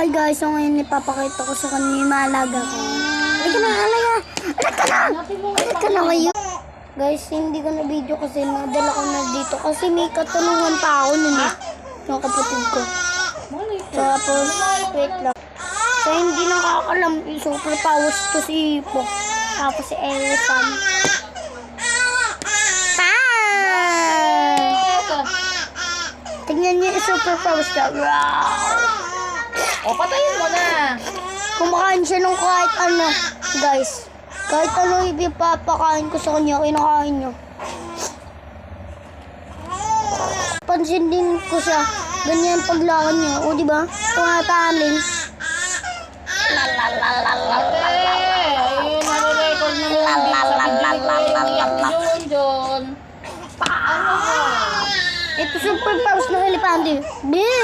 Ay guys, so ngayon ipapakita ko sa kanya yung maalaga ko. Halika na, halika! Halika na! Halika na kayo! Guys, hindi ko na video kasi nadala ko na dito. Kasi may katanungan pa ako nun eh. Yung kapatid ko. Tapos, wait lang. So, hindi nakakalam yung super powers to si Ipo. Tapos si Elesan. Tingnan niyo yung super powers niya. O, patayin mo na. Kumakain siya ng kahit ano, guys. Kahit ano ipapakain ko sa kanya, kinakain niya. Pansin din ko siya, ganyan paglakad niya. O, diba? Tumatalin. Ayun, nare-record na yung John. Ano? Ito super powers ng elepante. Ben.